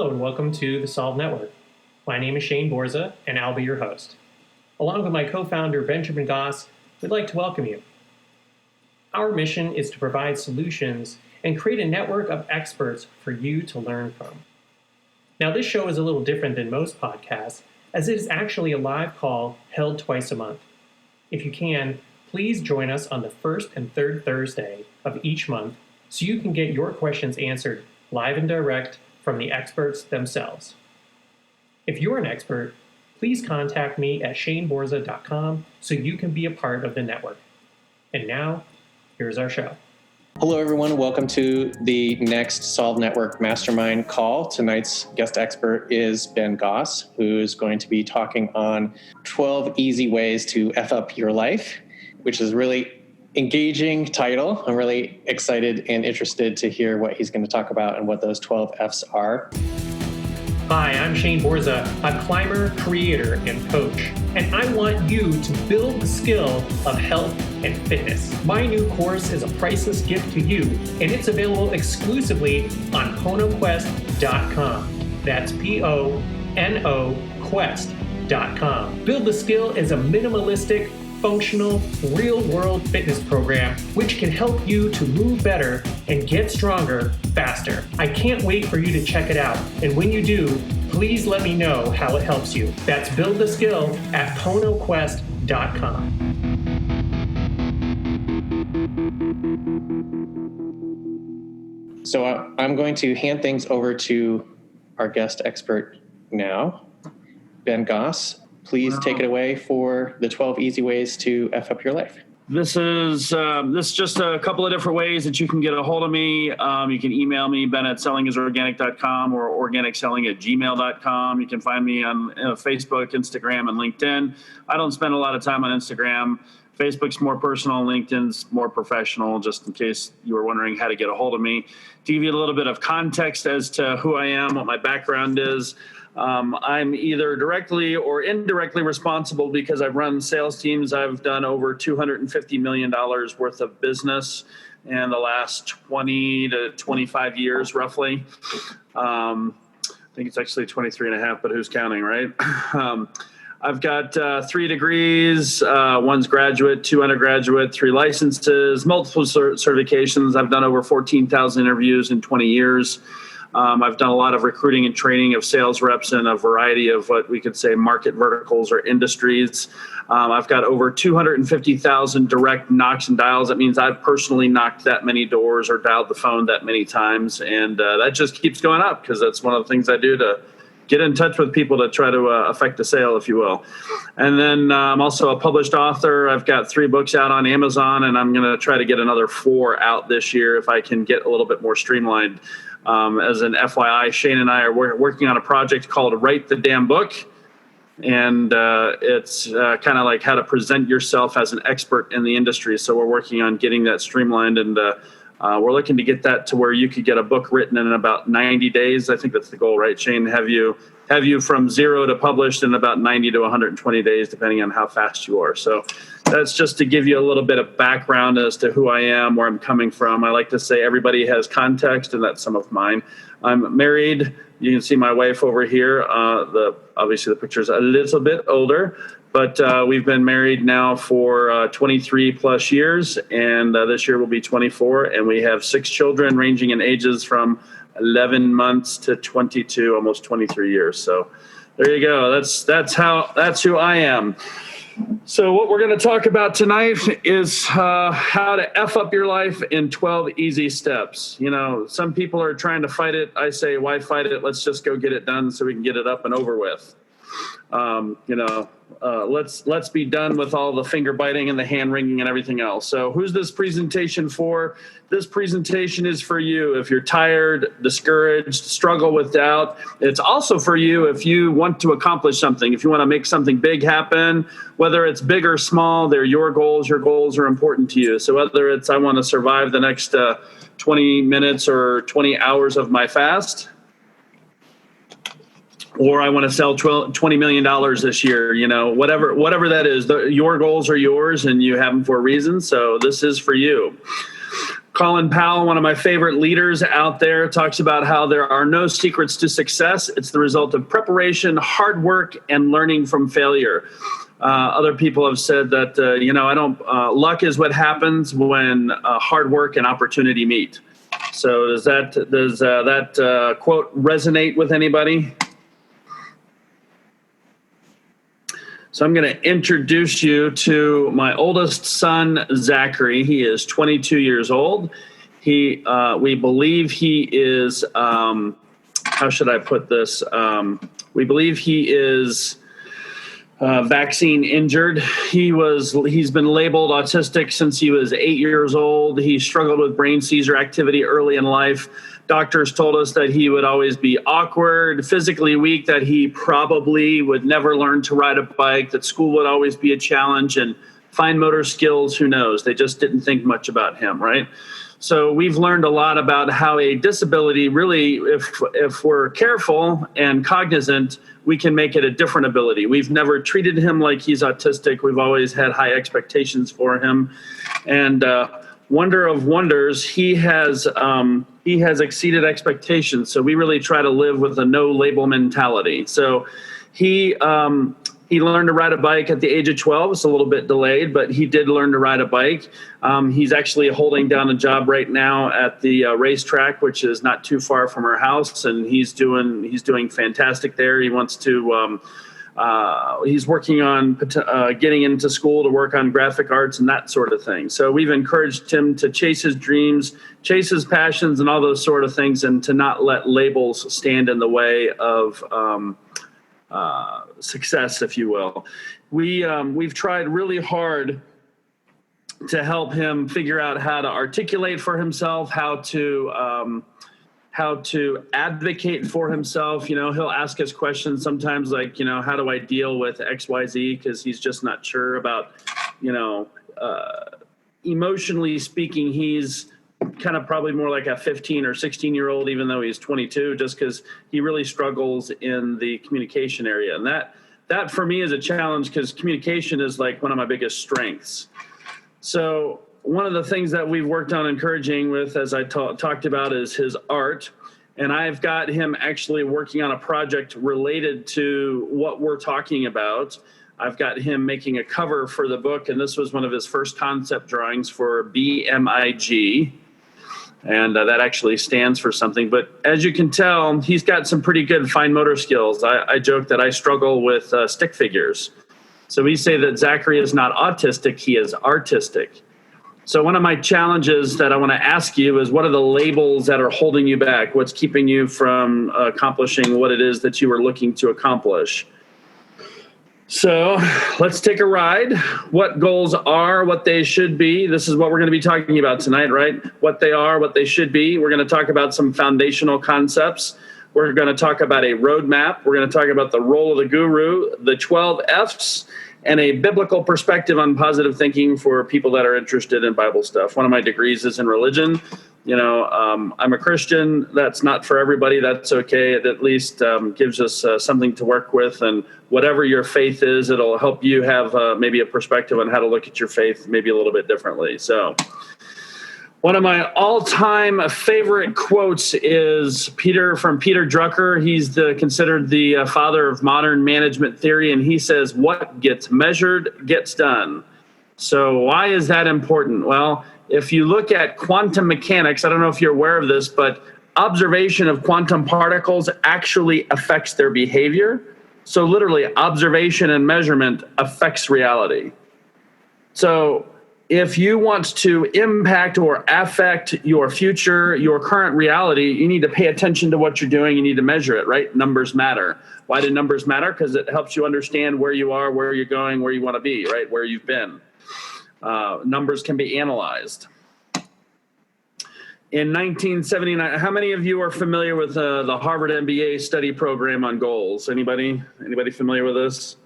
Hello and welcome to the Solve Network. My name is Shane Borza and I'll be your host. Along with my co-founder Benjamin Goss, we'd like to welcome you. Our mission is to provide solutions and create a network of experts for you to learn from. Now this show is a little different than most podcasts as it is actually a live call held twice a month. If you can, please join us on the first and third Thursday of each month so you can get your questions answered live and direct from the experts themselves. If you're an expert, please contact me at shaneborza.com so you can be a part of the network. And now, here's our show. Hello, everyone. Welcome to the next Solve Network Mastermind call. Tonight's guest expert is Ben Goss, who is going to be talking on 12 easy ways to F up your life, which is really engaging title. I'm really excited and interested to hear what he's going to talk about and what those 12 F's are. Hi, I'm Shane Borza, a climber, creator, and coach, and I want you to build the skill of health and fitness. My new course is a priceless gift to you, and it's available exclusively on PonoQuest.com. That's P-O-N-O Quest.com. Build the Skill is a minimalistic, functional, real-world fitness program which can help you to move better and get stronger faster. I can't wait for you to check it out, and when you do, please let me know how it helps you. That's Build the Skill at PonoQuest.com. So I'm going to hand things over to our guest expert now, Ben Goss. Please take it away for the 12 easy ways to F up your life. This is just a couple of different ways that you can get a hold of me. You can email me, ben@sellingisorganic.com or organicselling@gmail.com. You can find me on Facebook, Instagram, and LinkedIn. I don't spend a lot of time on Instagram. Facebook's more personal, LinkedIn's more professional, just in case you were wondering how to get a hold of me. To give you a little bit of context as to who I am, what my background is, I'm either directly or indirectly responsible because I've run sales teams. I've done over $250 million worth of business in the last 20 to 25 years, roughly. I think it's actually 23 and a half, but who's counting, right? I've got 3 degrees, one's graduate, 2 undergraduate, 3 licenses, multiple certifications. I've done over 14,000 interviews in 20 years. I've done a lot of recruiting and training of sales reps in a variety of what we could say market verticals or industries. I've got over 250,000 direct knocks and dials. That means I've personally knocked that many doors or dialed the phone that many times. And that just keeps going up because that's one of the things I do to get in touch with people to try to affect a sale, if you will. And then I'm also a published author. I've got 3 books out on Amazon, and I'm going to try to get another 4 out this year if I can get a little bit more streamlined. As an FYI, Shane and I are working on a project called Write the Damn Book. And it's kind of like how to present yourself as an expert in the industry. So we're working on getting that streamlined, and we're looking to get that to where you could get a book written in about 90 days. I think that's the goal, right, Shane? Have you from 0 to published in about 90 to 120 days, depending on how fast you are. So that's just to give you a little bit of background as to who I am, where I'm coming from. I like to say everybody has context, and that's some of mine. I'm married. You can see my wife over here. Obviously, the picture's a little bit older, but we've been married now for 23 plus years, and this year will be 24, and we have 6 children ranging in ages from 11 months to 22, almost 23 years. So there you go. That's who I am. So what we're going to talk about tonight is how to F up your life in 12 easy steps. You know, some people are trying to fight it. I say, why fight it? Let's just go get it done so we can get it up and over with. Let's be done with all the finger biting and the hand wringing and everything else. So who's this presentation for? This presentation is for you if you're tired, discouraged, struggle with doubt. It's also for you if you want to accomplish something, if you want to make something big happen, whether it's big or small, they're your goals are important to you. So whether it's I want to survive the next 20 minutes or 20 hours of my fast, or I want to sell $20 million this year, whatever that is, your goals are yours and you have them for a reason. So this is for you. Colin Powell, one of my favorite leaders out there, talks about how there are no secrets to success. It's the result of preparation, hard work, and learning from failure. Other people have said that, luck is what happens when hard work and opportunity meet. So does that quote resonate with anybody? So I'm going to introduce you to my oldest son, Zachary. He is 22 years old. We believe he is, how should I put this? We believe he is vaccine injured. He's been labeled autistic since he was 8 years old. He struggled with brain seizure activity early in life. Doctors told us that he would always be awkward, physically weak, that he probably would never learn to ride a bike, that school would always be a challenge, and fine motor skills, who knows? They just didn't think much about him, right? So we've learned a lot about how a disability really, if we're careful and cognizant, we can make it a different ability. We've never treated him like he's autistic. We've always had high expectations for him. And wonder of wonders, he has exceeded expectations. So we really try to live with a no label mentality. So he learned to ride a bike at the age of 12. It's a little bit delayed, but he did learn to ride a bike. He's actually holding down a job right now at the racetrack, which is not too far from our house, and he's doing fantastic there. He wants to. He's working on getting into school to work on graphic arts and that sort of thing. So we've encouraged him to chase his dreams, chase his passions, and all those sort of things, and to not let labels stand in the way of success, if you will. We've tried really hard to help him figure out how to articulate for himself, how to advocate for himself. You know, he'll ask us questions sometimes like, how do I deal with XYZ? Because he's just not sure about, emotionally speaking, he's kind of probably more like a 15 or 16-year-old, even though he's 22, just because he really struggles in the communication area. And that for me is a challenge, because communication is like one of my biggest strengths. So one of the things that we've worked on encouraging with, as I talked about, is his art. And I've got him actually working on a project related to what we're talking about. I've got him making a cover for the book, and this was one of his first concept drawings for BMIG. And that actually stands for something. But as you can tell, he's got some pretty good fine motor skills. I joke that I struggle with stick figures. So we say that Zachary is not autistic, he is artistic. So one of my challenges that I want to ask you is, what are the labels that are holding you back? What's keeping you from accomplishing what it is that you were looking to accomplish? So let's take a ride. What goals are, what they should be. This is what we're going to be talking about tonight, right? What they are, what they should be. We're going to talk about some foundational concepts. We're going to talk about a roadmap. We're going to talk about the role of the guru, the 12 F's, and a biblical perspective on positive thinking for people that are interested in Bible stuff. One of my degrees is in religion. I'm a Christian. That's not for everybody. That's okay. It at least gives us something to work with. And whatever your faith is, it'll help you have maybe a perspective on how to look at your faith maybe a little bit differently. So one of my all-time favorite quotes is from Peter Drucker. He's considered the father of modern management theory, and he says, "What gets measured gets done." So why is that important? Well, if you look at quantum mechanics, I don't know if you're aware of this, but observation of quantum particles actually affects their behavior. So literally, observation and measurement affects reality. So if you want to impact or affect your future, your current reality, you need to pay attention to what you're doing. You need to measure it, right? Numbers matter. Why do numbers matter? Because it helps you understand where you are, where you're going, where you want to be, right? Where you've been. Numbers can be analyzed. In 1979, how many of you are familiar with the Harvard MBA study program on goals? Anybody familiar with this?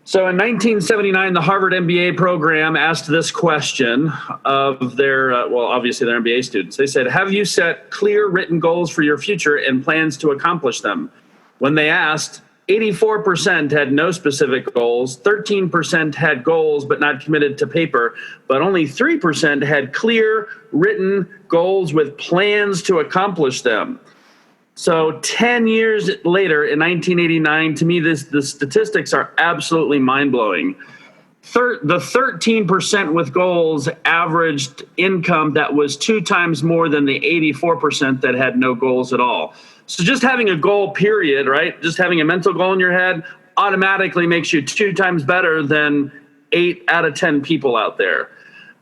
So in 1979, the Harvard MBA program asked this question of their, obviously their MBA students. They said, have you set clear written goals for your future and plans to accomplish them? When they asked, 84% had no specific goals, 13% had goals but not committed to paper, but only 3% had clear written goals with plans to accomplish them. So 10 years later, in 1989, to me, the statistics are absolutely mind-blowing. The 13% with goals averaged income that was 2 times more than the 84% that had no goals at all. So just having a goal, period, right? Just having a mental goal in your head automatically makes you 2 times better than 8 out of 10 people out there.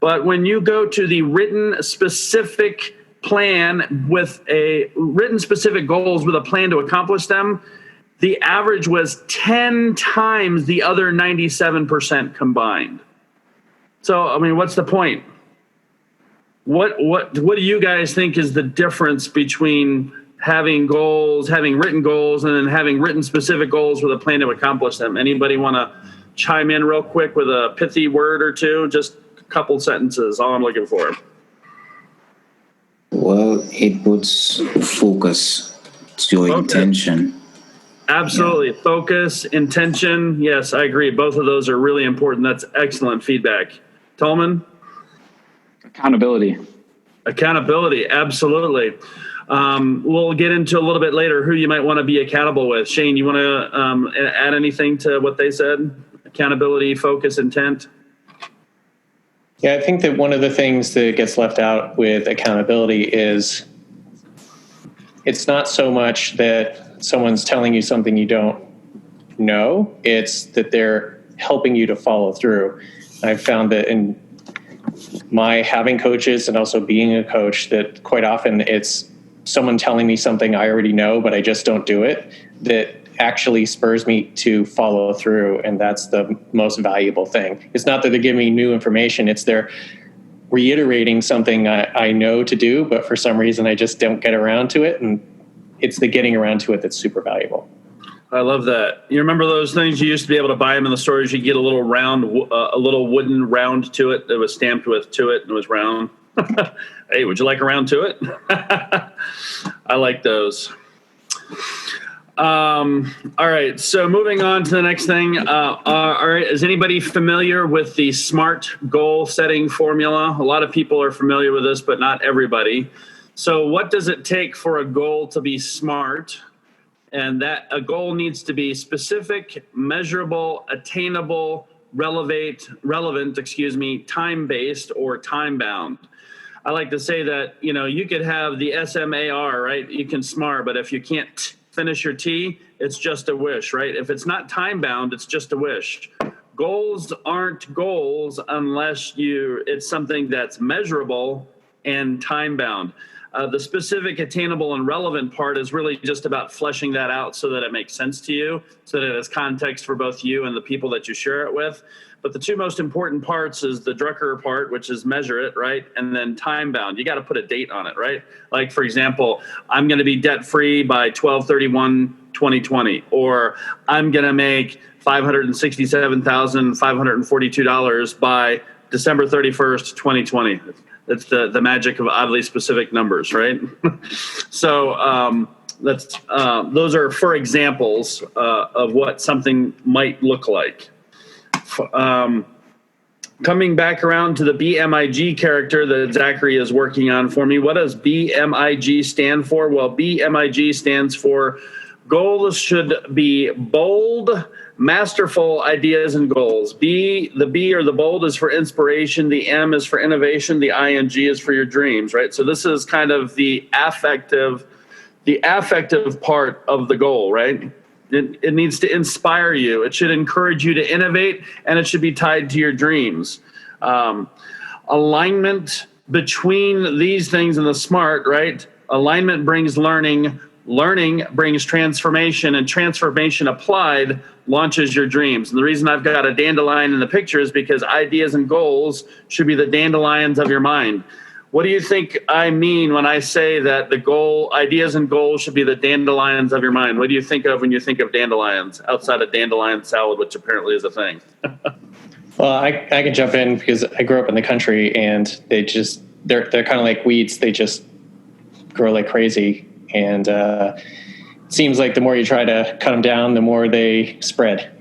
But when you go to the written specific plan with a written specific goals with a plan to accomplish them, the average was 10 times the other 97% combined. So, I mean, what's the point? What do you guys think is the difference between having goals, having written goals, and then having written specific goals with a plan to accomplish them? Anybody want to chime in real quick with a pithy word or two? Just a couple sentences, all I'm looking for. Well, it puts focus. It's your intention. Absolutely. Yeah. Focus, intention. Yes, I agree. Both of those are really important. That's excellent feedback. Tolman? Accountability. Accountability. Absolutely. We'll get into a little bit later who you might want to be accountable with. Shane, you want to add anything to what they said? Accountability, focus, intent? Yeah, I think that one of the things that gets left out with accountability is it's not so much that someone's telling you something you don't know, it's that they're helping you to follow through. I've found that in my having coaches and also being a coach that quite often it's someone telling me something I already know, but I just don't do it, that actually spurs me to follow through. And that's the most valuable thing. It's not that they're giving me new information. It's they're reiterating something I know to do, but for some reason I just don't get around to it. And it's the getting around to it that's super valuable. I love that. You remember those things you used to be able to buy them in the stores? You get a little round, a little wooden round to it that was stamped with to it and it was round. Hey, would you like a round to it? I like those. All right. So moving on to the next thing. All right. Is anybody familiar with the SMART goal setting formula? A lot of people are familiar with this, but not everybody. So what does it take for a goal to be SMART? And that a goal needs to be specific, measurable, attainable, relevant, time-based or time-bound. I like to say that, you could have the SMAR, right? You can SMART, but if you can't finish your T, it's just a wish, right? If it's not time-bound, it's just a wish. Goals aren't goals unless it's something that's measurable and time-bound. The specific, attainable, and relevant part is really just about fleshing that out so that it makes sense to you, so that it has context for both you and the people that you share it with. But the two most important parts is the Drucker part, which is measure it, right? And then time-bound. You got to put a date on it, right? Like, for example, I'm going to be debt-free by 12/31/2020, or I'm going to make $567,542 by December 31st, 2020. That's the magic of oddly specific numbers, right? So those are for examples of what something might look like. Coming back around to the BMIG character that Zachary is working on for me, what does BMIG stand for? Well, BMIG stands for goals should be bold, masterful ideas and goals. The B or the bold is for inspiration. The M is for innovation. The ING is for your dreams, right? So this is kind of the affective part of the goal, right? It needs to inspire you. It should encourage you to innovate, and it should be tied to your dreams. Alignment between these things and the SMART, right? Alignment brings learning. Learning brings transformation, and transformation applied launches your dreams. And the reason I've got a dandelion in the picture is because ideas and goals should be the dandelions of your mind. What do you think I mean when I say that ideas and goals should be the dandelions of your mind? What do you think of when you think of dandelions outside of dandelion salad, which apparently is a thing? Well, I can jump in because I grew up in the country, and they're kind of like weeds. They just grow like crazy. And seems like the more you try to cut them down, the more they spread.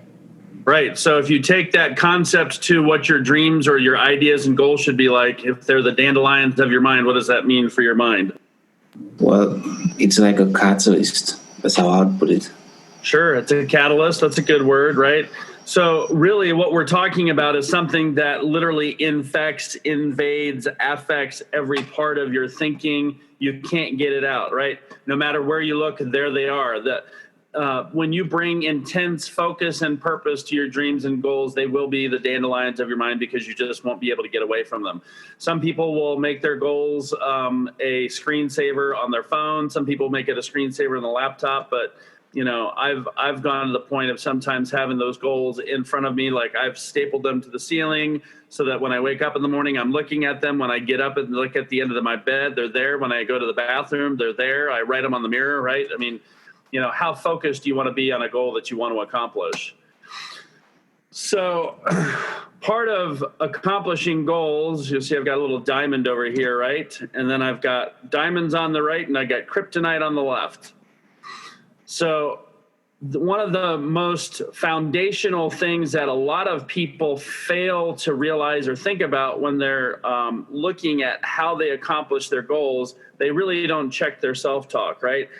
Right. So if you take that concept to what your dreams or your ideas and goals should be like, if they're the dandelions of your mind, what does that mean for your mind? Well, it's like a catalyst. That's how I'd put it. Sure. It's a catalyst. That's a good word, right? So really what we're talking about is something that literally infects, invades, affects every part of your thinking. You can't get it out, right? No matter where you look, there they are. When you bring intense focus and purpose to your dreams and goals, they will be the dandelions of your mind because you just won't be able to get away from them. Some people will make their goals a screensaver on their phone. Some people make it a screensaver on the laptop. But you know, I've gone to the point of sometimes having those goals in front of me, like I've stapled them to the ceiling so that when I wake up in the morning, I'm looking at them. When I get up and look at the end of my bed, they're there. When I go to the bathroom, they're there. I write them on the mirror, right? I mean, you know, how focused do you want to be on a goal that you want to accomplish? So part of accomplishing goals, you'll see I've got a little diamond over here, right? And then I've got diamonds on the right and I got kryptonite on the left. So one of the most foundational things that a lot of people fail to realize or think about when they're looking at how they accomplish their goals, they really don't check their self-talk, right?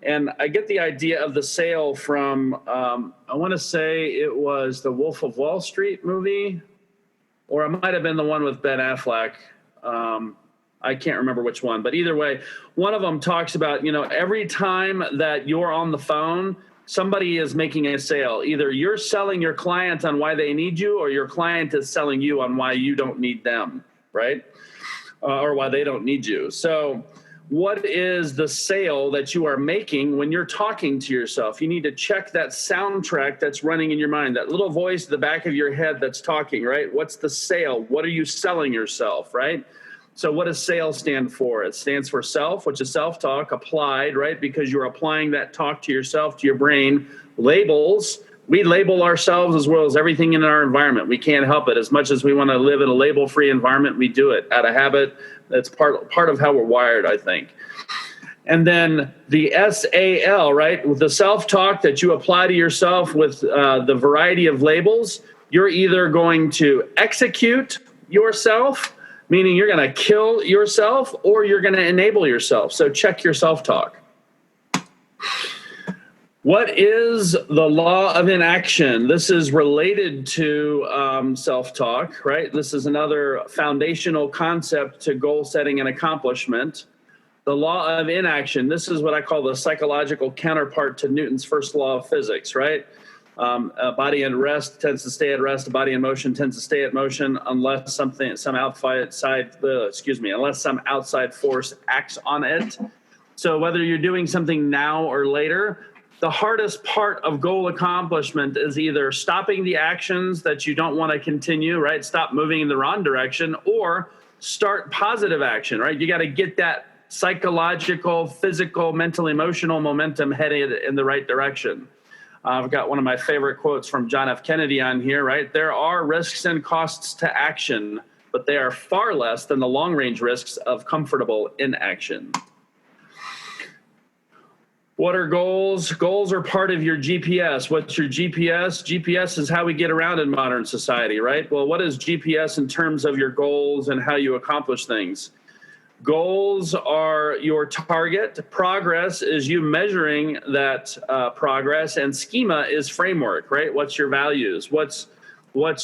And I get the idea of the sale from, I want to say it was the Wolf of Wall Street movie, or it might have been the one with Ben Affleck. I can't remember which one, but either way, one of them talks about, you know, every time that you're on the phone, somebody is making a sale. Either you're selling your client on why they need you, or your client is selling you on why you don't need them, right? Or why they don't need you. So what is the sale that you are making when you're talking to yourself? You need to check that soundtrack that's running in your mind, that little voice at the back of your head that's talking, right? What's the sale? What are you selling yourself, right? So what does sales stand for? It stands for self, which is self-talk, applied, right? Because you're applying that talk to yourself, to your brain. Labels, we label ourselves as well as everything in our environment. We can't help it. As much as we want to live in a label-free environment, we do it out of habit. That's part of how we're wired, I think. And then the SAL, right? With the self-talk that you apply to yourself with the variety of labels, you're either going to execute yourself, meaning you're going to kill yourself, or you're going to enable yourself. So check your self-talk. What is the law of inaction? This is related to self-talk, right? This is another foundational concept to goal setting and accomplishment. The law of inaction, this is what I call the psychological counterpart to Newton's first law of physics, right? A body at rest tends to stay at rest. A body in motion tends to stay at motion unless some outside force acts on it. So whether you're doing something now or later, the hardest part of goal accomplishment is either stopping the actions that you don't want to continue, right? Stop moving in the wrong direction, or start positive action, right? You got to get that psychological, physical, mental, emotional momentum headed in the right direction. I've got one of my favorite quotes from John F. Kennedy on here, right? There are risks and costs to action, but they are far less than the long-range risks of comfortable inaction. What are goals? Goals are part of your GPS. What's your GPS? GPS is how we get around in modern society, right? Well, what is GPS in terms of your goals and how you accomplish things? Goals are your target. Progress is you measuring that progress, and schema is framework, right? What's your values? What's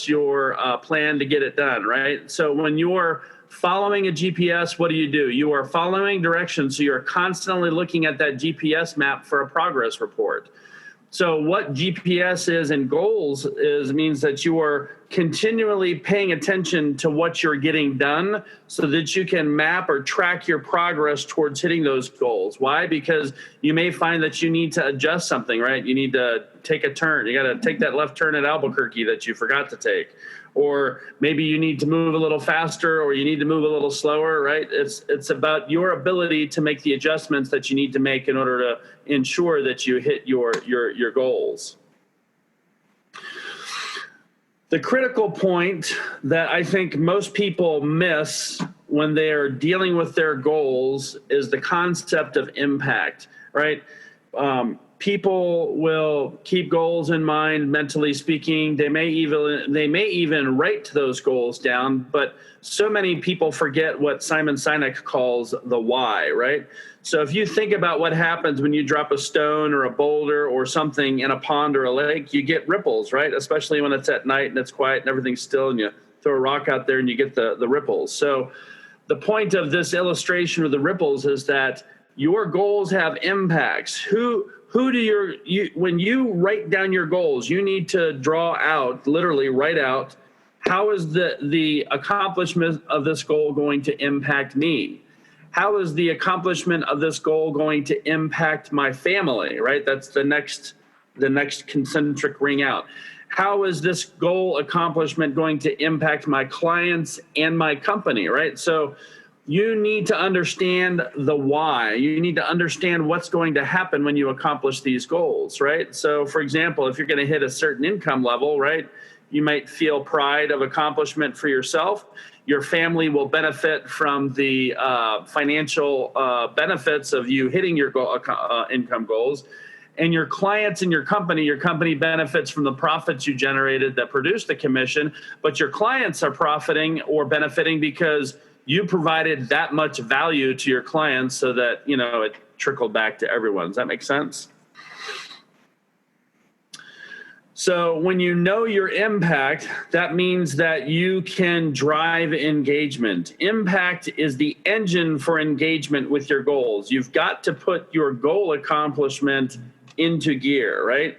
your plan to get it done, right? So when you're following a GPS, what do? You are following directions, so you're constantly looking at that GPS map for a progress report. So what GPS is in goals means that you are continually paying attention to what you're getting done so that you can map or track your progress towards hitting those goals. Why? Because you may find that you need to adjust something, right? You need to take a turn. You got to take that left turn at Albuquerque that you forgot to take. Or maybe you need to move a little faster, or you need to move a little slower, right? It's about your ability to make the adjustments that you need to make in order to ensure that you hit your goals. The critical point that I think most people miss when they are dealing with their goals is the concept of impact, right? people will keep goals in mind, mentally speaking. They may even write those goals down, but so many people forget what Simon Sinek calls the why, right? So if you think about what happens when you drop a stone or a boulder or something in a pond or a lake, you get ripples, right? Especially when it's at night and it's quiet and everything's still, and you throw a rock out there and you get the ripples. So the point of this illustration of the ripples is that your goals have impacts. When you write down your goals, you need to draw out, literally write out, how is the accomplishment of this goal going to impact me? How is the accomplishment of this goal going to impact my family, right? That's the next concentric ring out. How is this goal accomplishment going to impact my clients and my company, right? So you need to understand the why. You need to understand what's going to happen when you accomplish these goals, right? So for example, if you're going to hit a certain income level, right, you might feel pride of accomplishment for yourself. Your family will benefit from the financial benefits of you hitting your income goals. And your clients and your company benefits from the profits you generated that produce the commission, but your clients are profiting or benefiting because you provided that much value to your clients so that, it trickled back to everyone. Does that make sense? So when you know your impact, that means that you can drive engagement. Impact is the engine for engagement with your goals. You've got to put your goal accomplishment into gear, right?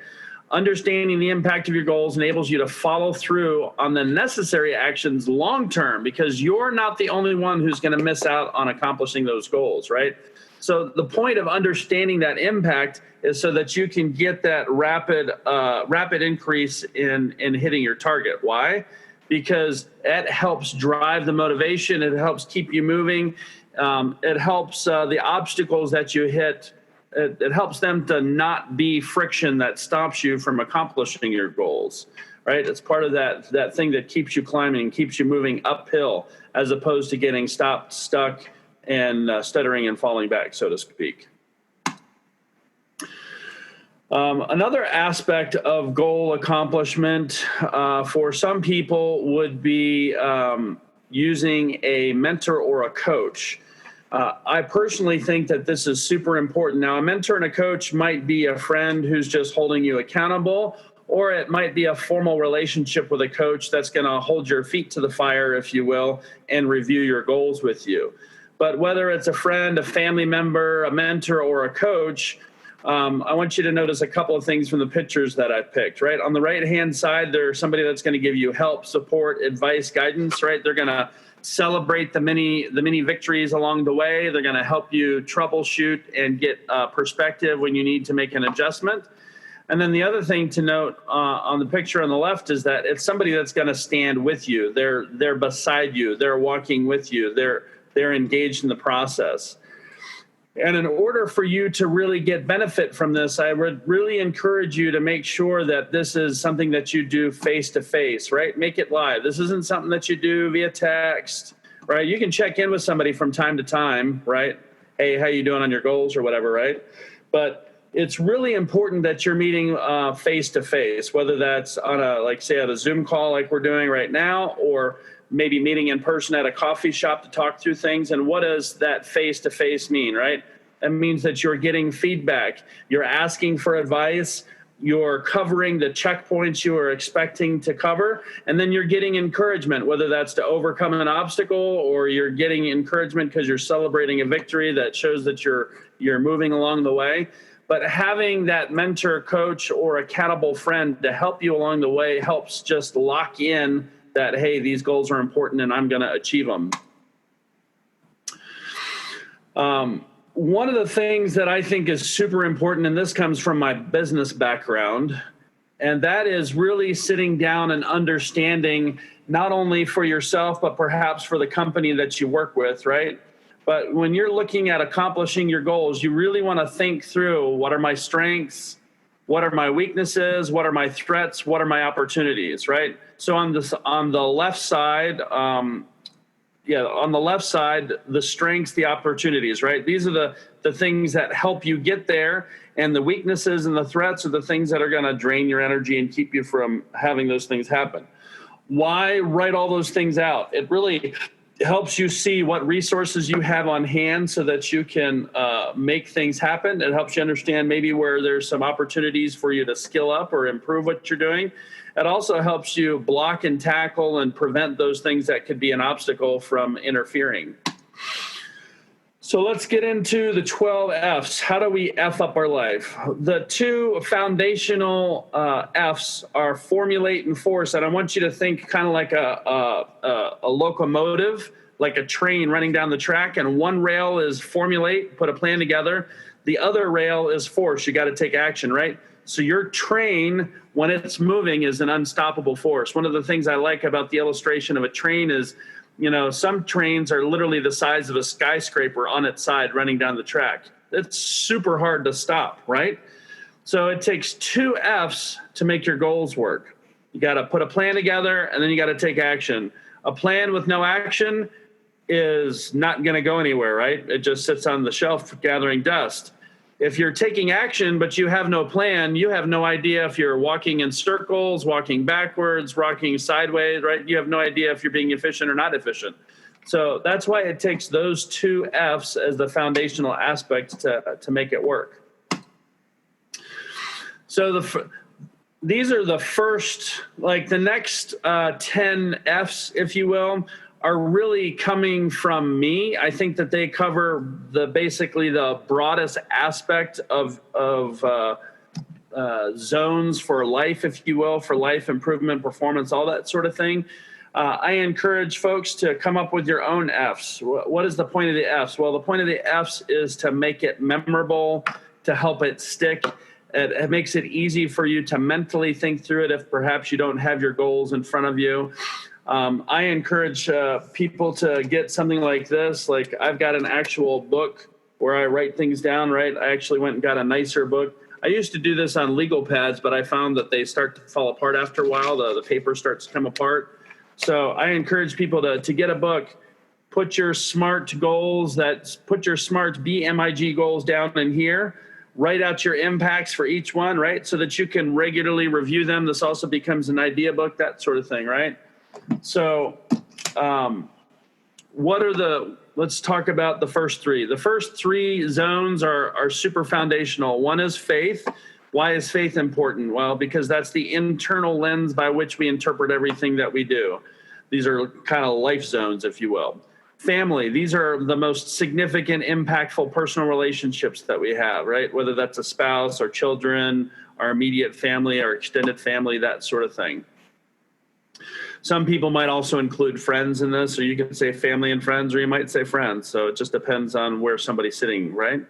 Understanding the impact of your goals enables you to follow through on the necessary actions long term, because you're not the only one who's going to miss out on accomplishing those goals, right? So the point of understanding that impact is so that you can get that rapid increase in hitting your target. Why? Because it helps drive the motivation. It helps keep you moving. It helps the obstacles that you hit. It helps them to not be friction that stops you from accomplishing your goals, right? It's part of that thing that keeps you climbing, keeps you moving uphill, as opposed to getting stopped, stuck, and stuttering and falling back, so to speak. Another aspect of goal accomplishment for some people would be using a mentor or a coach. I personally think that this is super important. Now, a mentor and a coach might be a friend who's just holding you accountable, or it might be a formal relationship with a coach that's going to hold your feet to the fire, if you will, and review your goals with you. But whether it's a friend, a family member, a mentor, or a coach, I want you to notice a couple of things from the pictures that I picked, right? On the right-hand side, there's somebody that's going to give you help, support, advice, guidance, right? They're going to celebrate the many victories along the way. They're going to help you troubleshoot and get perspective when you need to make an adjustment. And then the other thing to note on the picture on the left is that it's somebody that's going to stand with you. They're beside you. They're walking with you. They're engaged in the process. And in order for you to really get benefit from this, I would really encourage you to make sure that this is something that you do face-to-face, right? Make it live. This isn't something that you do via text, right? You can check in with somebody from time to time, right? Hey, how you doing on your goals or whatever, right? But it's really important that you're meeting face-to-face, whether that's on a Zoom call like we're doing right now, or maybe meeting in person at a coffee shop to talk through things. And what does that face-to-face mean, right? It means that you're getting feedback. You're asking for advice. You're covering the checkpoints you are expecting to cover. And then you're getting encouragement, whether that's to overcome an obstacle, or you're getting encouragement because you're celebrating a victory that shows that you're moving along the way. But having that mentor, coach, or accountable friend to help you along the way helps just lock in that, hey, these goals are important and I'm going to achieve them. One of the things that I think is super important, and this comes from my business background, and that is really sitting down and understanding, not only for yourself, but perhaps for the company that you work with, right? But when you're looking at accomplishing your goals, you really want to think through, what are my strengths? What are my weaknesses? What are my threats? What are my opportunities, right? So on the left side, on the left side, the strengths, the opportunities, right? These are the things that help you get there, and the weaknesses and the threats are the things that are going to drain your energy and keep you from having those things happen. Why write all those things out? It really helps you see what resources you have on hand so that you can make things happen. It helps you understand maybe where there's some opportunities for you to skill up or improve what you're doing. It also helps you block and tackle and prevent those things that could be an obstacle from interfering. So let's get into the 12 F's. How do we F up our life? The two foundational F's are formulate and force. And I want you to think kind of like a locomotive, like a train running down the track. And one rail is formulate, put a plan together. The other rail is force. You got to take action, right? So your train, when it's moving, is an unstoppable force. One of the things I like about the illustration of a train is, some trains are literally the size of a skyscraper on its side running down the track. It's super hard to stop, right? So it takes two F's to make your goals work. You got to put a plan together, and then you got to take action. A plan with no action is not going to go anywhere, right? It just sits on the shelf gathering dust. If you're taking action, but you have no plan, you have no idea if you're walking in circles, walking backwards, walking sideways, right? You have no idea if you're being efficient or not efficient. So that's why it takes those two F's as the foundational aspect to make it work. So these are the first, like the next 10 F's, if you will, are really coming from me. I think that they cover basically the broadest aspect of zones for life, if you will, for life improvement, performance, all that sort of thing. I encourage folks to come up with your own F's. What is the point of the F's? Well, the point of the F's is to make it memorable, to help it stick. It makes it easy for you to mentally think through it if perhaps you don't have your goals in front of you. I encourage people to get something like this. Like I've got an actual book where I write things down, right? I actually went and got a nicer book. I used to do this on legal pads, but I found that they start to fall apart after a while. The paper starts to come apart. So I encourage people to get a book, put your SMART goals, put your SMART BMIG goals down in here. Write out your impacts for each one, right? So that you can regularly review them. This also becomes an idea book, that sort of thing, right? So let's talk about the first three. The first three zones are super foundational. One is faith. Why is faith important? Well, because that's the internal lens by which we interpret everything that we do. These are kind of life zones, if you will. Family, these are the most significant, impactful personal relationships that we have, right? Whether that's a spouse or children, our immediate family, our extended family, that sort of thing. Some people might also include friends in this, or you can say family and friends, or you might say friends. So it just depends on where somebody's sitting, right?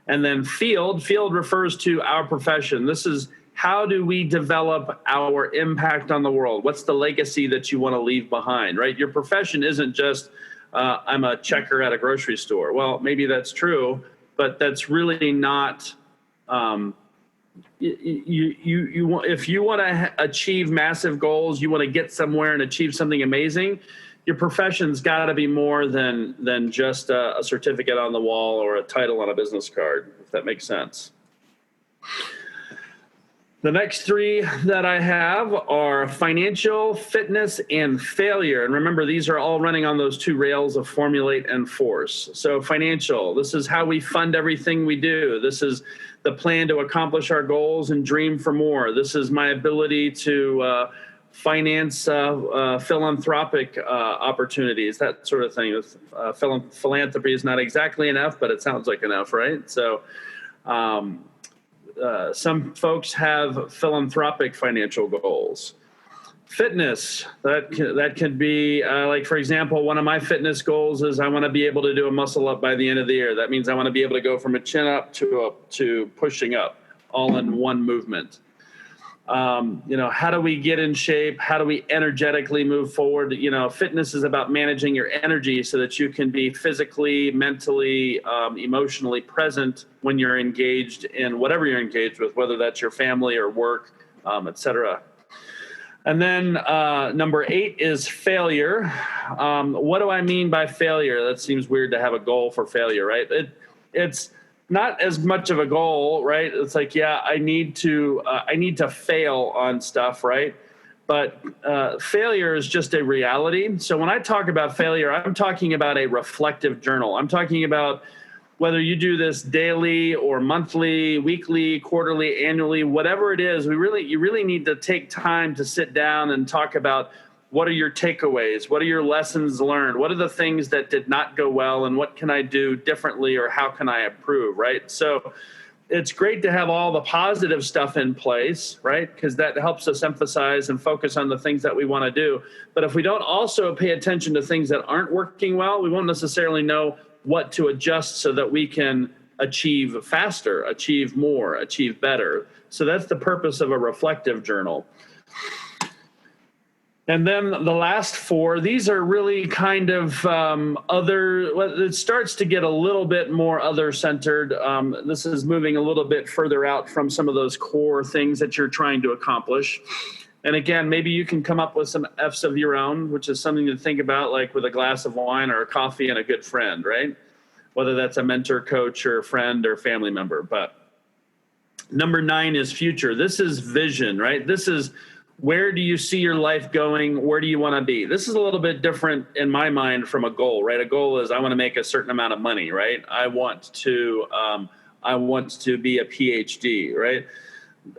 And then field refers to our profession. This is how do we develop our impact on the world? What's the legacy that you want to leave behind, right? Your profession isn't just, I'm a checker at a grocery store. Well, maybe that's true, but that's really not, if you want to achieve massive goals, you want to get somewhere and achieve something amazing, your profession's got to be more than just a certificate on the wall or a title on a business card, if that makes sense. The next three that I have are financial, fitness, and failure. And remember, these are all running on those two rails of formulate and force. So financial, this is how we fund everything we do. This is the plan to accomplish our goals and dream for more. This is my ability to finance philanthropic opportunities, that sort of thing. Philanthropy is not exactly enough, but it sounds like enough, right? So some folks have philanthropic financial goals. Fitness, that can be like, for example, one of my fitness goals is I want to be able to do a muscle up by the end of the year. That means I want to be able to go from a chin up to pushing up all in one movement. How do we get in shape? How do we energetically move forward? Fitness is about managing your energy so that you can be physically, mentally, emotionally present when you're engaged in whatever you're engaged with, whether that's your family or work, et cetera. And then number 8 is failure. What do I mean by failure? That seems weird to have a goal for failure, right? It's not as much of a goal, right? It's like, yeah, I need to fail on stuff, right? But failure is just a reality. So when I talk about failure, I'm talking about a reflective journal. I'm talking about whether you do this daily or monthly, weekly, quarterly, annually, whatever it is, you really need to take time to sit down and talk about what are your takeaways, what are your lessons learned, what are the things that did not go well, and what can I do differently, or how can I improve, right? So it's great to have all the positive stuff in place, right? Because that helps us emphasize and focus on the things that we want to do. But if we don't also pay attention to things that aren't working well, we won't necessarily know what to adjust so that we can achieve faster, achieve more, achieve better. So that's the purpose of a reflective journal. And then the last 4, these are really kind of it starts to get a little bit more other-centered. This is moving a little bit further out from some of those core things that you're trying to accomplish. And again, maybe you can come up with some F's of your own, which is something to think about, like with a glass of wine or a coffee and a good friend, right? Whether that's a mentor, coach, or friend or family member. But number 9 is future. This is vision, right? This is, where do you see your life going? Where do you want to be? This is a little bit different in my mind from a goal, right? A goal is I want to make a certain amount of money, right? I want to be a PhD, right?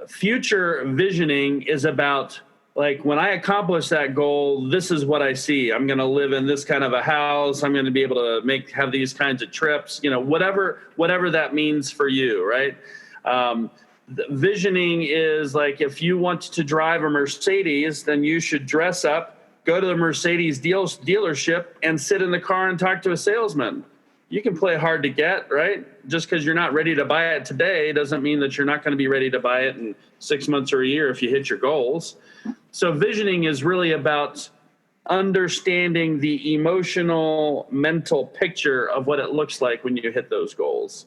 Future visioning is about, like, when I accomplish that goal, this is what I see. I'm going to live in this kind of a house. I'm going to be able to have these kinds of trips, whatever that means for you, right? Visioning is like, if you want to drive a Mercedes, then you should dress up, go to the Mercedes dealership, and sit in the car and talk to a salesman. You can play hard to get, right? Just because you're not ready to buy it today doesn't mean that you're not going to be ready to buy it in 6 months or a year if you hit your goals. So visioning is really about understanding the emotional, mental picture of what it looks like when you hit those goals.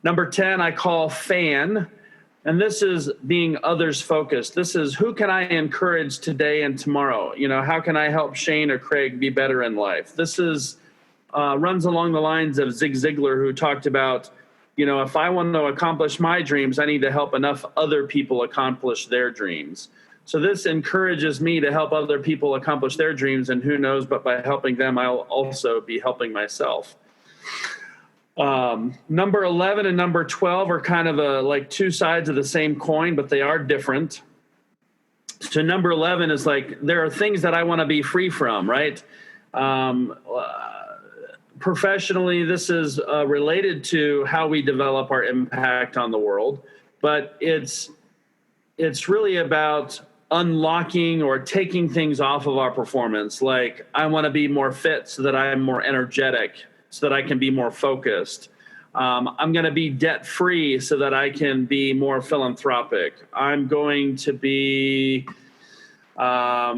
Number 10, I call fan. And this is being others focused. This is, who can I encourage today and tomorrow? How can I help Shane or Craig be better in life? This is runs along the lines of Zig Ziglar, who talked about, if I want to accomplish my dreams, I need to help enough other people accomplish their dreams. So this encourages me to help other people accomplish their dreams, and who knows, but by helping them, I'll also be helping myself. Number 11 and number 12 are kind of like 2 sides of the same coin, but they are different. So number 11 is like, there are things that I want to be free from, right? Professionally, this is related to how we develop our impact on the world, but it's really about unlocking or taking things off of our performance. Like, I want to be more fit so that I am more energetic, so that I can be more focused. I'm going to be debt-free so that I can be more philanthropic. I'm going to be, I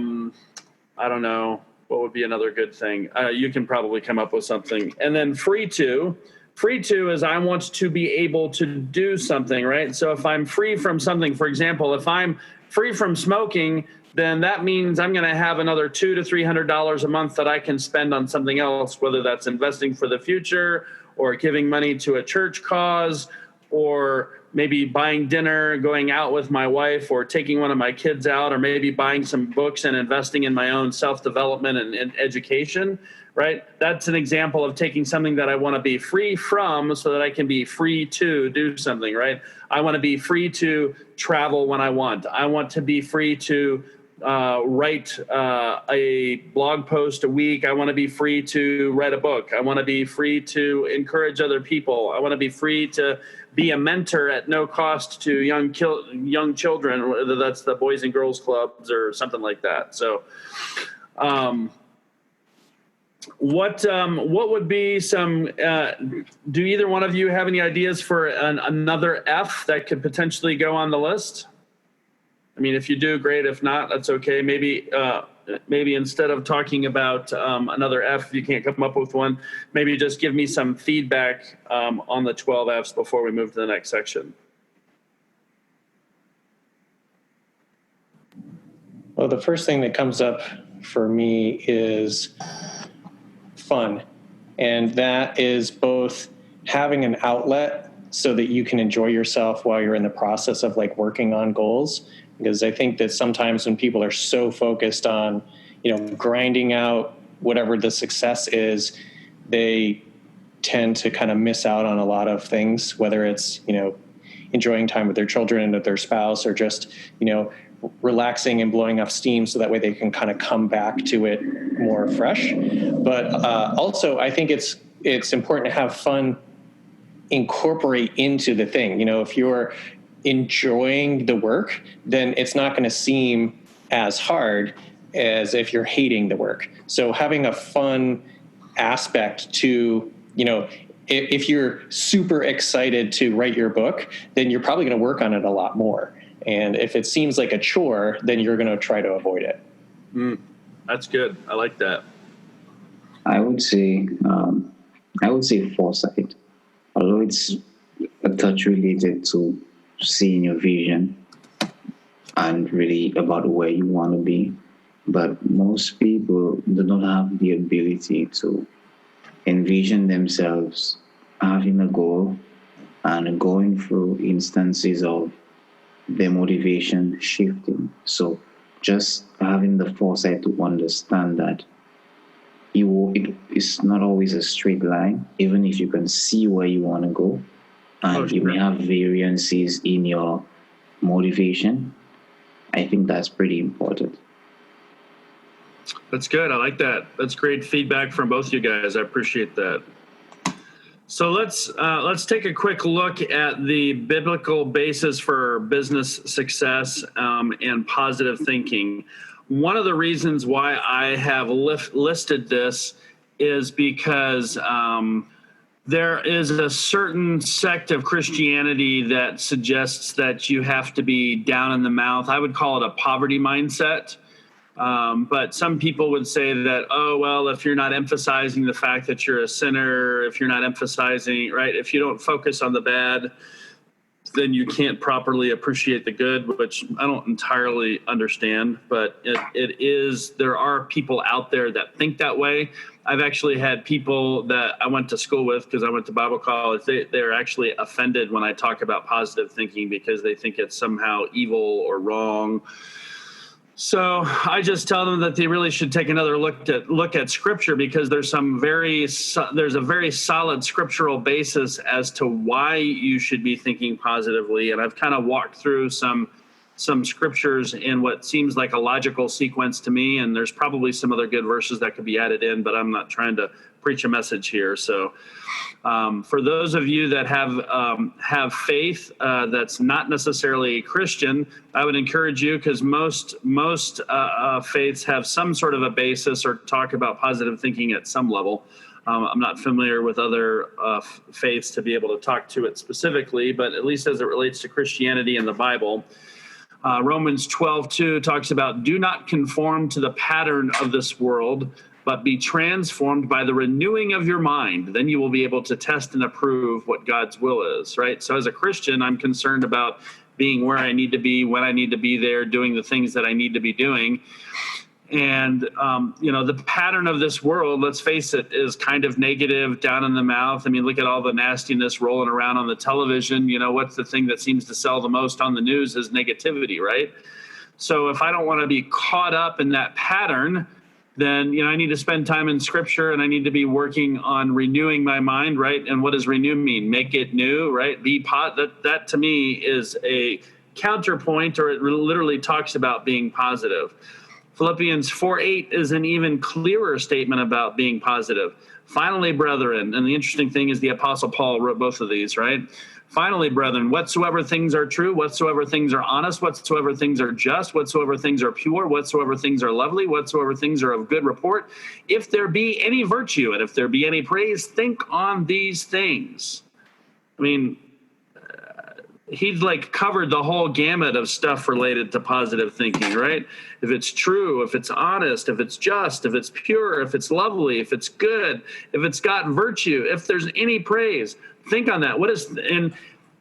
don't know, what would be another good thing? You can probably come up with something. And then free to is, I want to be able to do something, right? So if I'm free from something, for example, if I'm free from smoking, then that means I'm going to have another $200 to $300 a month that I can spend on something else, whether that's investing for the future, or giving money to a church cause, or maybe buying dinner, going out with my wife, or taking one of my kids out, or maybe buying some books and investing in my own self-development and education, right? That's an example of taking something that I want to be free from so that I can be free to do something, right? I want to be free to travel when I want. I want to be free to write a blog post a week. I want to be free to write a book. I want to be free to encourage other people. I want to be free to be a mentor at no cost to young children, whether that's the Boys and Girls Clubs or something like that. So what would be some, do either one of you have any ideas for another F that could potentially go on the list? I mean, if you do, great. If not, that's okay. Maybe instead of talking about another F, if you can't come up with one, maybe just give me some feedback on the 12 Fs before we move to the next section. Well, the first thing that comes up for me is fun. And that is both having an outlet so that you can enjoy yourself while you're in the process of like working on goals. Because I think that sometimes when people are so focused on, grinding out whatever the success is, they tend to kind of miss out on a lot of things, whether it's, enjoying time with their children and with their spouse, or just, relaxing and blowing off steam so that way they can kind of come back to it more fresh. But also, I think it's important to have fun incorporate into the thing. If you're enjoying the work, then it's not going to seem as hard as if you're hating the work. So having a fun aspect to, if you're super excited to write your book, then you're probably going to work on it a lot more. And if it seems like a chore, then you're going to try to avoid it. That's good. I like that. I would say foresight, although it's a touch related to seeing your vision and really about where you want to be. But most people do not have the ability to envision themselves having a goal and going through instances of their motivation shifting. So just having the foresight to understand that it's not always a straight line, even if you can see where you want to go. And you may have variances in your motivation. I think that's pretty important. That's good. I like that. That's great feedback from both you guys. I appreciate that. So let's take a quick look at the biblical basis for business success and positive thinking. One of the reasons why I have listed this is because there is a certain sect of Christianity that suggests that you have to be down in the mouth. I would call it a poverty mindset. But some people would say that, oh, well, if you're not emphasizing the fact that you're a sinner, if you're not emphasizing, right, if you don't focus on the bad, then you can't properly appreciate the good, which I don't entirely understand. But there are people out there that think that way. I've actually had people that I went to school with, because I went to Bible college, they're actually offended when I talk about positive thinking because they think it's somehow evil or wrong. So I just tell them that they really should take another look at Scripture, because there's a very solid scriptural basis as to why you should be thinking positively. And I've kind of walked through some scriptures in what seems like a logical sequence to me. And there's probably some other good verses that could be added in, but I'm not trying to preach a message here. So for those of you that have faith that's not necessarily Christian, I would encourage you, because most faiths have some sort of a basis or talk about positive thinking at some level. I'm not familiar with other faiths to be able to talk to it specifically, but at least as it relates to Christianity and the Bible, Romans 12:2 talks about, do not conform to the pattern of this world, but be transformed by the renewing of your mind. Then you will be able to test and approve what God's will is, right? So as a Christian, I'm concerned about being where I need to be, when I need to be there, doing the things that I need to be doing. And, the pattern of this world, let's face it, is kind of negative, down in the mouth. I mean, look at all the nastiness rolling around on the television. What's the thing that seems to sell the most on the news is negativity, right? So if I don't want to be caught up in that pattern, then, I need to spend time in Scripture, and I need to be working on renewing my mind, right? And what does renew mean? Make it new, right? That to me is a counterpoint, or it literally talks about being positive. Philippians 4:8 is an even clearer statement about being positive. Finally, brethren, and the interesting thing is the Apostle Paul wrote both of these, right? Finally, brethren, whatsoever things are true, whatsoever things are honest, whatsoever things are just, whatsoever things are pure, whatsoever things are lovely, whatsoever things are of good report, if there be any virtue and if there be any praise, think on these things. I mean, he's covered the whole gamut of stuff related to positive thinking, right? If it's true, if it's honest, if it's just, if it's pure, if it's lovely, if it's good, if it's got virtue, if there's any praise, think on that.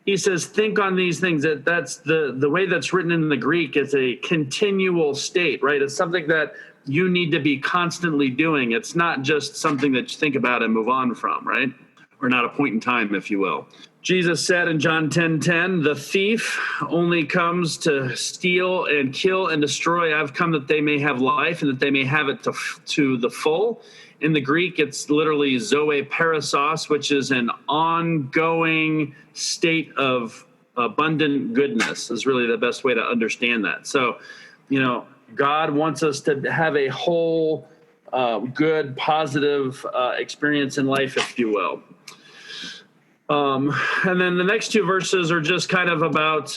he says, think on these things. That's the way that's written in the Greek. It's a continual state, right? It's something that you need to be constantly doing. It's not just something that you think about and move on from, right? Or not a point in time, if you will. Jesus said in John 10:10, the thief only comes to steal and kill and destroy. I've come that they may have life and that they may have it to the full. In the Greek, it's literally zoe parasos, which is an ongoing state of abundant goodness, is really the best way to understand that. So, God wants us to have a whole, good, positive experience in life, if you will. And then the next two verses are just kind of about,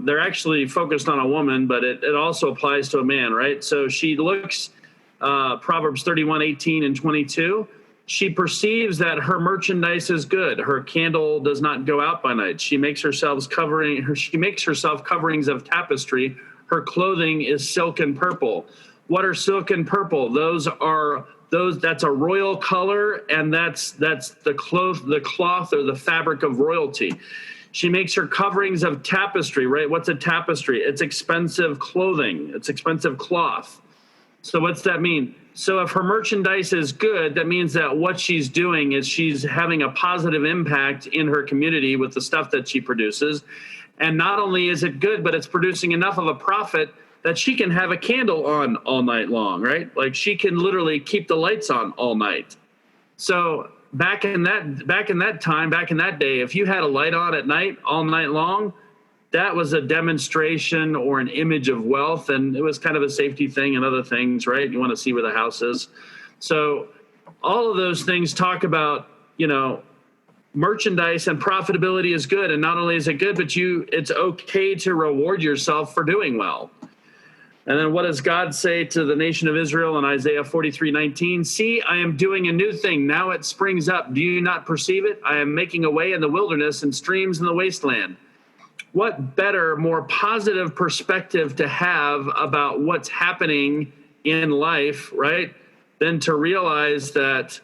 they're actually focused on a woman, but it also applies to a man, right? So she looks, Proverbs 31:18 and 22, she perceives that her merchandise is good. Her candle does not go out by night. She makes herself coverings of tapestry. Her clothing is silk and purple. What are silk and purple? That's a royal color, and that's the cloth or the fabric of royalty. She makes her coverings of tapestry, right? What's a tapestry? It's expensive clothing. It's expensive cloth. So what's that mean? So if her merchandise is good, that means that what she's doing is she's having a positive impact in her community with the stuff that she produces. And not only is it good, but it's producing enough of a profit that she can have a candle on all night long, right? Like she can literally keep the lights on all night. So back in that day, if you had a light on at night all night long, that was a demonstration or an image of wealth, and it was kind of a safety thing and other things, right? You want to see where the house is. So all of those things talk about, merchandise and profitability is good. And not only is it good, but it's okay to reward yourself for doing well. And then what does God say to the nation of Israel in Isaiah 43:19? See, I am doing a new thing. Now it springs up. Do you not perceive it? I am making a way in the wilderness and streams in the wasteland. What better, more positive perspective to have about what's happening in life, right? Than to realize that,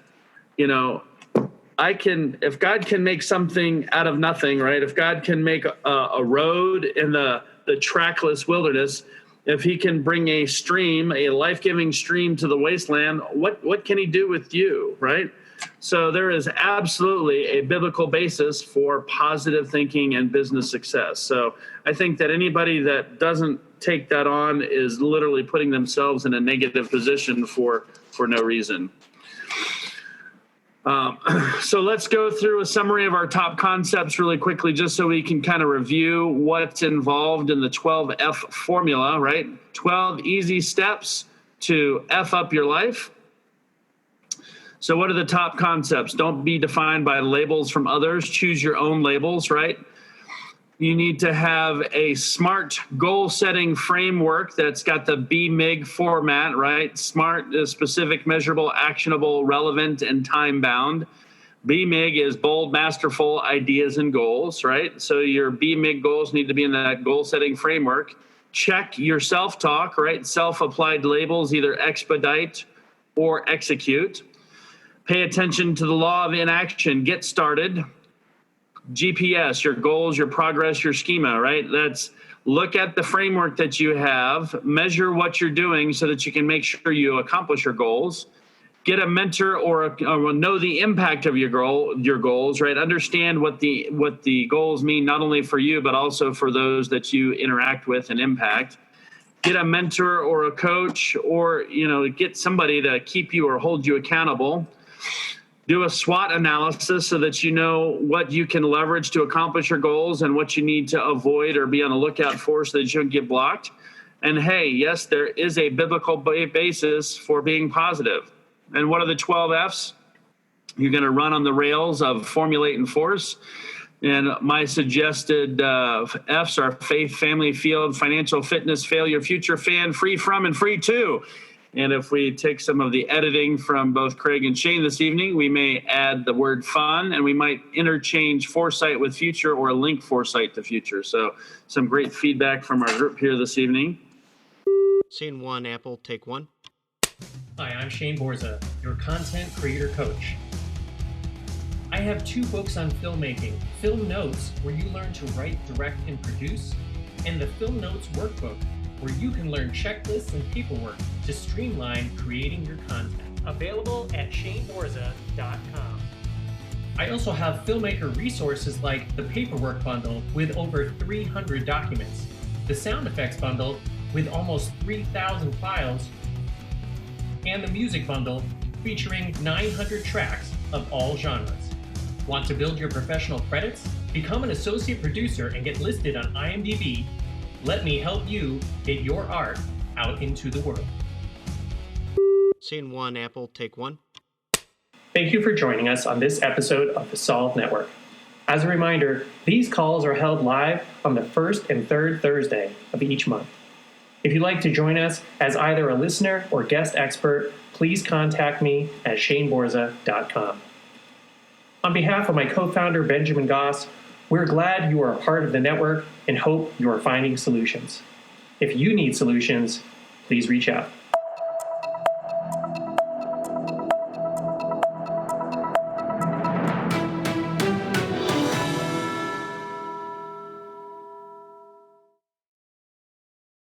if God can make something out of nothing, right? If God can make a road in the trackless wilderness, if he can bring a stream, a life-giving stream to the wasteland, what can he do with you, right? So there is absolutely a biblical basis for positive thinking and business success. So I think that anybody that doesn't take that on is literally putting themselves in a negative position for no reason. So let's go through a summary of our top concepts really quickly, just so we can kind of review what's involved in the 12F formula, right? 12 easy steps to F up your life. So what are the top concepts? Don't be defined by labels from others. Choose your own labels, right? You need to have a SMART goal-setting framework that's got the BMIG format, right? SMART is specific, measurable, actionable, relevant, and time-bound. BMIG is bold, masterful ideas and goals, right? So your BMIG goals need to be in that goal-setting framework. Check your self-talk, right? Self-applied labels, either expedite or execute. Pay attention to the law of inaction. Get started. GPS, your goals, your progress, your schema, right? Let's look at the framework that you have, measure what you're doing so that you can make sure you accomplish your goals. Get a mentor or know the impact of your goals, right? Understand what the goals mean, not only for you, but also for those that you interact with and impact. Get a mentor or a coach, or, get somebody to keep you or hold you accountable. Do a SWOT analysis so that you know what you can leverage to accomplish your goals and what you need to avoid or be on the lookout for so that you don't get blocked. And hey, yes, there is a biblical basis for being positive. And what are the 12 F's? You're going to run on the rails of formulate and force. And my suggested F's are faith, family, field, financial, fitness, failure, future, fan, free from, and free to. And if we take some of the editing from both Craig and Shane this evening, we may add the word fun, and we might interchange foresight with future or link foresight to future. So some great feedback from our group here this evening. Scene one, Apple, take one. Hi, I'm Shane Borza, your content creator coach. I have 2 books on filmmaking, Film Notes, where you learn to write, direct, and produce, and the Film Notes Workbook, where you can learn checklists and paperwork to streamline creating your content. Available at shaneborza.com. I also have filmmaker resources like the Paperwork Bundle with over 300 documents, the Sound Effects Bundle with almost 3,000 files, and the Music Bundle featuring 900 tracks of all genres. Want to build your professional credits? Become an associate producer and get listed on IMDb. Let me help you get your art out into the world. Scene 1, Apple, take 1. Thank you for joining us on this episode of the Solve Network. As a reminder, these calls are held live on the first and third Thursday of each month. If you'd like to join us as either a listener or guest expert, please contact me at shaneborza.com. On behalf of my co-founder, Benjamin Goss, we're glad you are a part of the network and hope you are finding solutions. If you need solutions, please reach out.